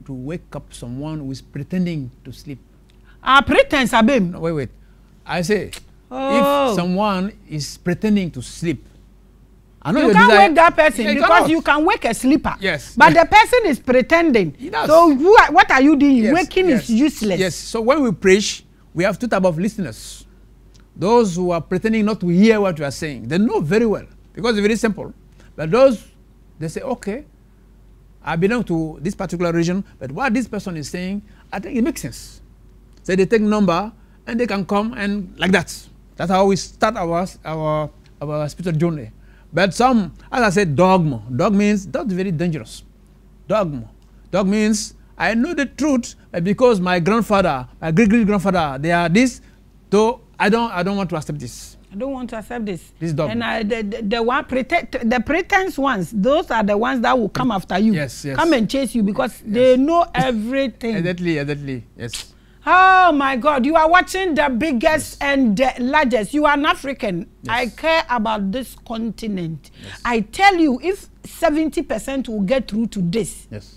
wake up someone who is pretending to sleep. Pretense, Abim. No, wait. I say, if someone is pretending to sleep, I know you can't wake that person because you can wake a sleeper. Yes. But the person is pretending. He does. So what are you doing? Yes, Waking is useless. Yes. So when we preach, we have two types of listeners. Those who are pretending not to hear what we are saying. They know very well because it's very simple. But those, they say, okay, I belong to this particular region, but what this person is saying, I think it makes sense. So they take number and they can come and like that. That's how we start our spiritual journey. But some, as I said, dogma. Dogma means that's very dangerous. Dogma. Dogma means I know the truth, but because my grandfather, my great-great-grandfather, they are this, so I don't want to accept this. I don't want to accept this. This dogma. And the pretense ones, those are the ones that will come after you. Yes. Come and chase you because they know everything. Exactly. Yes. Oh my God, you are watching the biggest and the largest. You are an African. Yes. I care about this continent. Yes. I tell you, if 70% will get through to this, yes,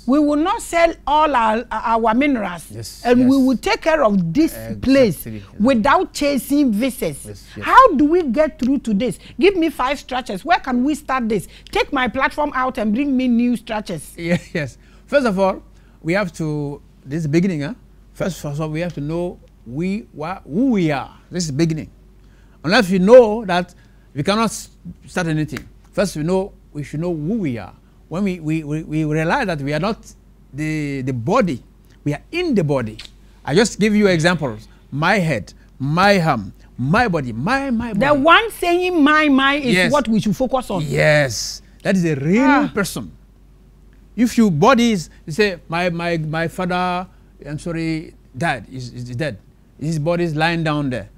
we will not sell all our minerals, and we will take care of this place without chasing visas. How do we get through to this? Give me 5 structures. Where can we start this? Take my platform out and bring me new structures. Yes. First of all, we have to, this is the beginning. First of all, we have to know who we are. This is the beginning. Unless we know that, we cannot start anything. First, we should know who we are. When we realize that we are not the body, we are in the body. I just give you examples. My head, my arm, my body, my body. The one saying my is what we should focus on. Yes, that is a real person. If your body is, you say, my father, I'm sorry, died, is dead. His body is lying down there.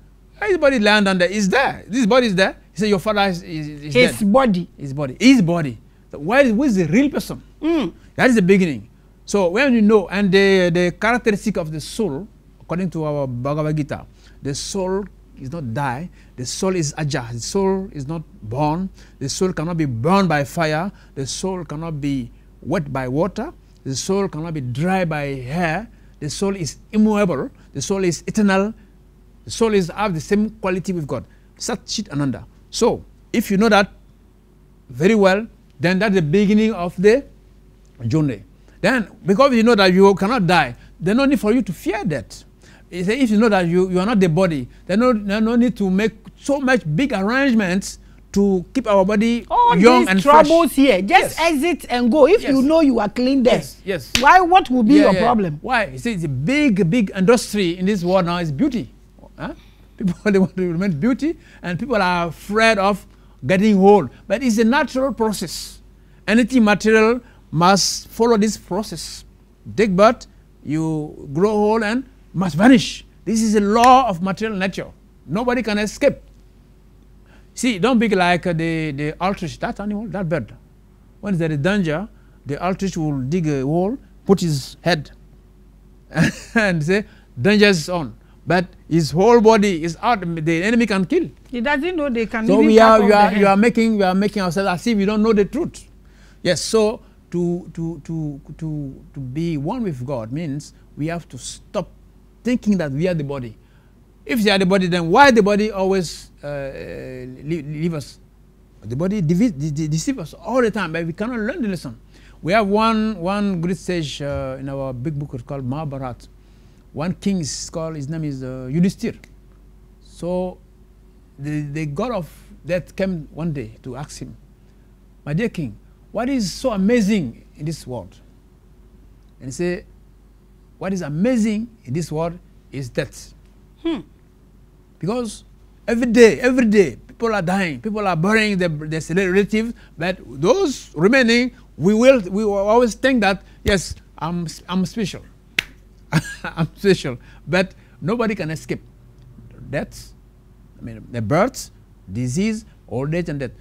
His body lying down there is there. This body is there. You say your father is dead. His body. His body. So who is the real person? That is the beginning. So when you know, and the characteristic of the soul, according to our Bhagavad Gita, the soul is not die. The soul is aja. The soul is not born. The soul cannot be burned by fire. The soul cannot be wet by water. The soul cannot be dry by air. The soul is immovable. The soul is eternal. The soul have the same quality with God. Sat Chit Ananda. So if you know that very well, then that's the beginning of the journey. Then, because you know that you cannot die, there's no need for you to fear death. He said, if you know that you are not the body, there's no need to make so much big arrangements to keep our body young and fresh. All these troubles here, just exit and go. If you know you are clean there, why? What will be your problem? Why? You see, it's a big industry in this world now is beauty. Huh? People, they want to remain beauty, and people are afraid of getting old. But it's a natural process. Anything material must follow this process. Take birth, you grow old and must vanish. This is a law of material nature. Nobody can escape. See, don't be like the ostrich, that animal, that bird. When there is danger, the ostrich will dig a hole, put his head, and say, danger is on. But his whole body is out. The enemy can kill. He doesn't know they can. So we are making ourselves as if we don't know the truth. Yes. So to be one with God means we have to stop thinking that we are the body. If we are the body, then why the body always leave us? The body deceives us all the time, but we cannot learn the lesson. We have one great sage in our big book called Maharaj. One king is called, his name is Yudhishthir. So the god of death came one day to ask him, my dear king, what is so amazing in this world? And he said, what is amazing in this world is death. Because every day, people are dying, people are burying their relatives, but those remaining, we will always think that, yes, I'm special. I'm special. But nobody can escape death. I mean, the birth, disease, old age, and death.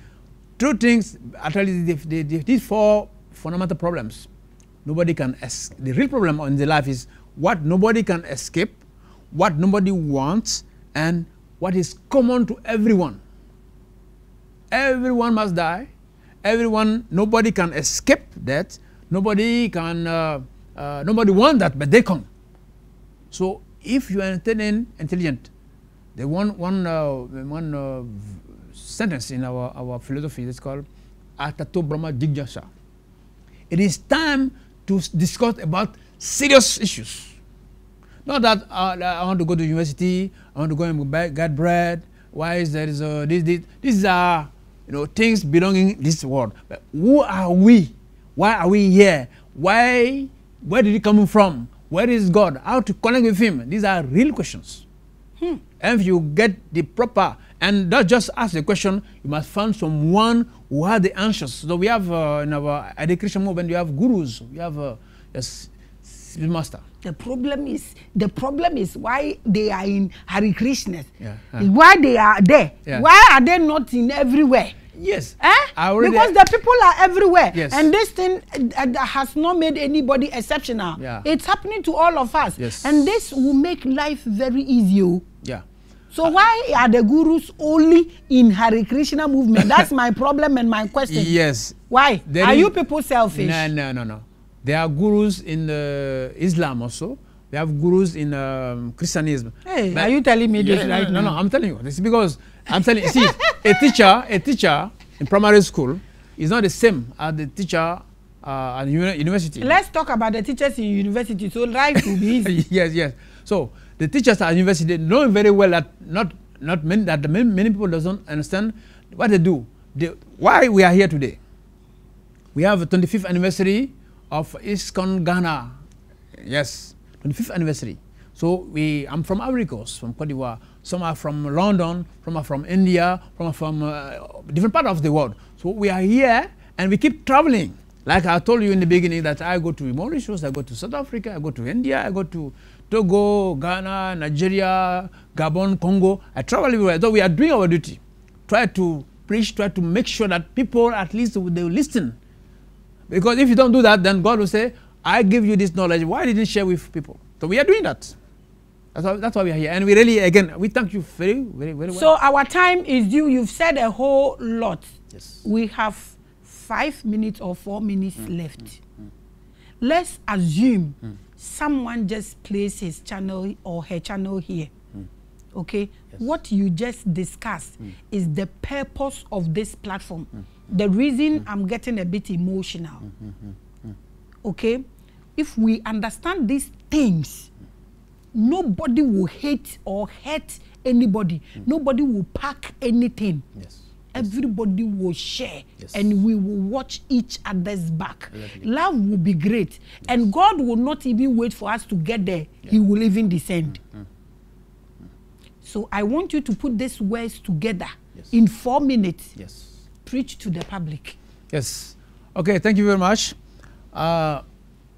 Two things, actually, these four fundamental problems. Nobody can escape. The real problem in the life is what nobody can escape, what nobody wants, and what is common to everyone. Everyone must die. Nobody can escape that. Nobody wants that, but they come. So if you are intelligent, the one sentence in our philosophy is called Atato Brahma Jigyasa. It is time to discuss about serious issues. Not that I want to go to university, I want to go and get bread. Why is there this? These are things belonging in this world. But who are we? Why are we here? Where did it come from? Where is God? How to connect with Him? These are real questions. And if you get the proper, and not just ask the question, you must find someone who has the answers. So we have in our education movement, we have gurus, we have a master. The problem is why they are in Hare Krishna. Why they are there. Why are they not in everywhere? Yes. Because the people are everywhere. Yes. And this thing has not made anybody exceptional. It's happening to all of us. Yes. And this will make life very easy. Yeah. So why are the gurus only in Hare Krishna movement? That's my problem and my question. Yes. Why? Are you people selfish? No. There are gurus in Islam also. We have gurus in Christianism. Hey, are you telling me this right now? No, I'm telling you. This is because I'm telling you. See, a teacher in primary school is not the same as the teacher at university. Let's talk about the teachers in university, so life will be easy. Yes. So the teachers at university know very well that many people doesn't understand what they do. Why we are here today. We have the 25th anniversary of ISKCON Ghana. Yes. 25th anniversary. So I'm from Ivory Coast, from Cote d'Ivoire. Some are from London, some are from India, some are from different parts of the world. So we are here and we keep traveling. Like I told you in the beginning that I go to Mauritius, I go to South Africa, I go to India, I go to Togo, Ghana, Nigeria, Gabon, Congo. I travel everywhere. So we are doing our duty. Try to preach, try to make sure that people at least they will listen. Because if you don't do that, then God will say, I give you this knowledge. Why didn't you share with people? So we are doing that. That's why we are here. And we really, again, we thank you very, very, very well. So our time is due. You've said a whole lot. Yes. We have 5 minutes or 4 minutes left. Let's assume someone just plays his channel or her channel here. Okay? Yes. What you just discussed is the purpose of this platform. The reason I'm getting a bit emotional. Okay? If we understand these things, nobody will hate or hurt anybody. Nobody will pack anything. Yes. Everybody will share, yes. and we will watch each other's back. Exactly. Love will be great, yes. and God will not even wait for us to get there. Yeah. He will even descend. So I want you to put these words together, yes. in 4 minutes. Yes. Preach to the public. Yes. Okay, thank you very much.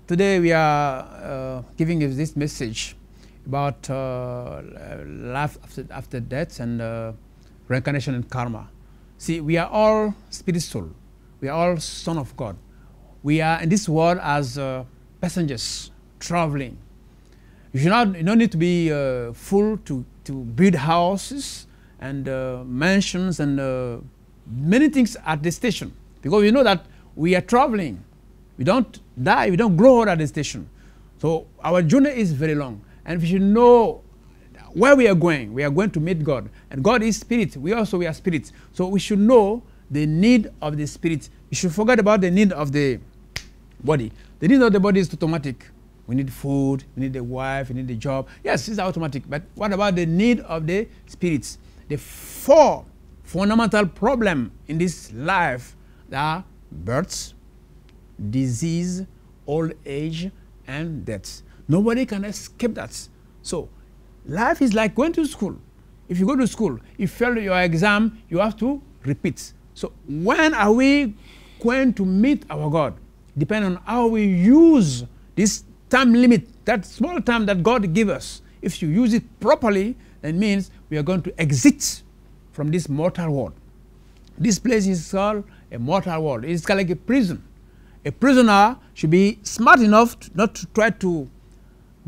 Today we are giving you this message about life after death and reincarnation and karma. See, we are all spirit soul. We are all son of God. We are in this world as passengers traveling. You don't need to be full to build houses and mansions and many things at the station, because we know that we are traveling. We don't die. We don't grow old at the station. So our journey is very long, and we should know where we are going. We are going to meet God, and God is spirit. We are spirit. So we should know the need of the spirit. We should forget about the need of the body. The need of the body is automatic. We need food, we need a wife, we need a job. Yes, it's automatic. But what about the need of the spirits? The 4 fundamental problems in this life are birth, disease, old age, and death. Nobody can escape that. So life is like going to school. If you go to school, you fail your exam, you have to repeat. So when are we going to meet our God? Depending on how we use this time limit, that small time that God gives us. If you use it properly, that means we are going to exit from this mortal world. This place is called a mortal world. It's kind of like a prison. A prisoner should be smart enough not to try to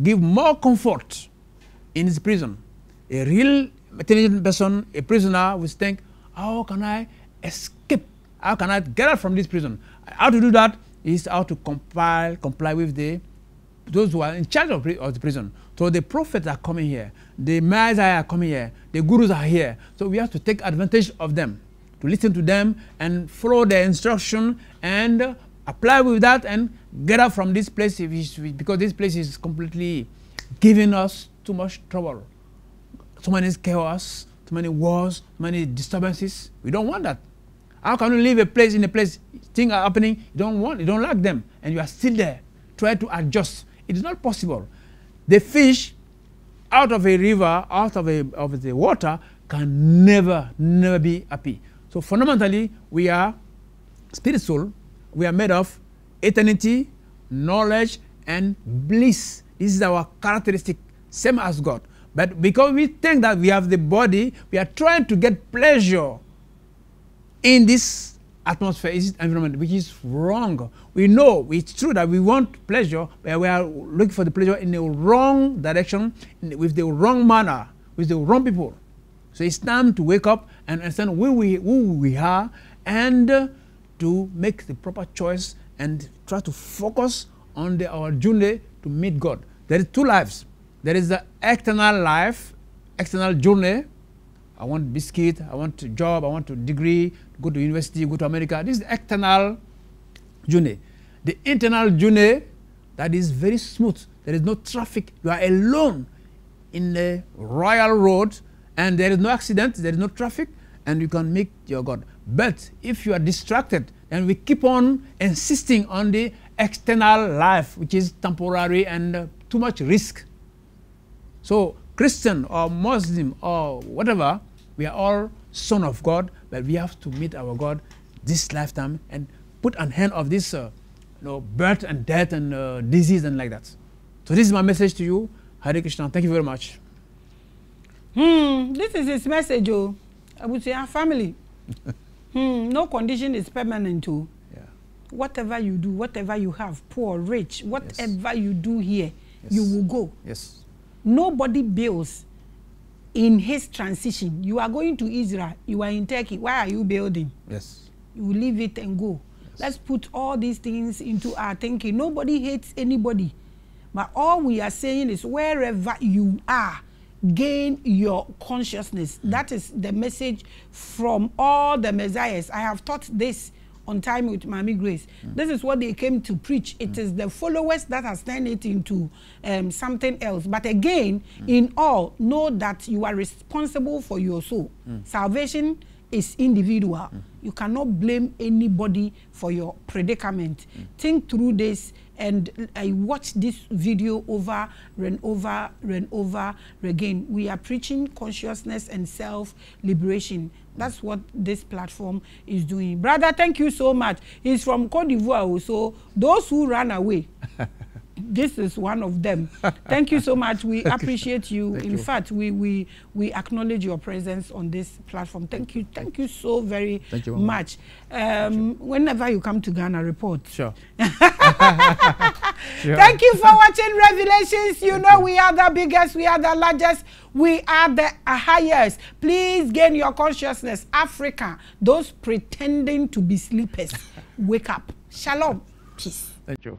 give more comfort in his prison. A real intelligent person, a prisoner, will think, how can I escape? How can I get out from this prison? How to do that is how to comply with those who are in charge of the prison. So the prophets are coming here, the Magi are coming here, the gurus are here. So we have to take advantage of them, to listen to them and follow their instruction and apply with that and get out from this place, because this place is completely giving us too much trouble. So many chaos, too many wars, too many disturbances. We don't want that. How can you live in a place things are happening, you don't like them, and you are still there, try to adjust. It is not possible. The fish out of a river, out of the water, can never be happy. So fundamentally, we are spirit soul. We are made of eternity, knowledge, and bliss. This is our characteristic, same as God. But because we think that we have the body, we are trying to get pleasure in this atmosphere, in this environment, which is wrong. We know it's true that we want pleasure, but we are looking for the pleasure in the wrong direction, with the wrong manner, with the wrong people. So it's time to wake up and understand who we are, and to make the proper choice and try to focus on our journey to meet God. There is 2 lives. There is the external life, external journey. I want biscuit, I want a job, I want a degree, go to university, go to America. This is the external journey. The internal journey, that is very smooth. There is no traffic. You are alone in the royal road, and there is no accident, there is no traffic, and you can meet your God. But if you are distracted, then we keep on insisting on the external life, which is temporary and too much risk. So Christian or Muslim or whatever, we are all son of God, but we have to meet our God this lifetime and put an end of this birth and death and disease and like that. So this is my message to you. Hare Krishna. Thank you very much. This is his message. I would say our family. No condition is permanent. Yeah. Whatever you do, whatever you have, poor, rich, whatever yes. you do here, yes. you will go. Yes. Nobody builds in his transition. You are going to Israel, you are in Turkey. Why are you building? Yes. You leave it and go. Yes. Let's put all these things into our thinking. Nobody hates anybody. But all we are saying is wherever you are, gain your consciousness. That is the message from all the messiahs. I have taught this On Time with Maame Grace. This is what they came to preach. It is the followers that has turned it into something else. But again, in all, know that you are responsible for your soul. Salvation is individual. You cannot blame anybody for your predicament. Think through this, and I watched this video over and over and over again. We are preaching consciousness and self-liberation. That's what this platform is doing. Brother, thank you so much. He's from Côte d'Ivoire, so those who ran away, this is one of them. Thank you so much. We appreciate you. In fact, we acknowledge your presence on this platform. Thank you so very much. Whenever you come to Ghana, report. Sure. Thank you for watching Revelations. You know we are the biggest, we are the largest, we are the highest. Please gain your consciousness. Africa, those pretending to be sleepers, wake up. Shalom. Peace. Thank you.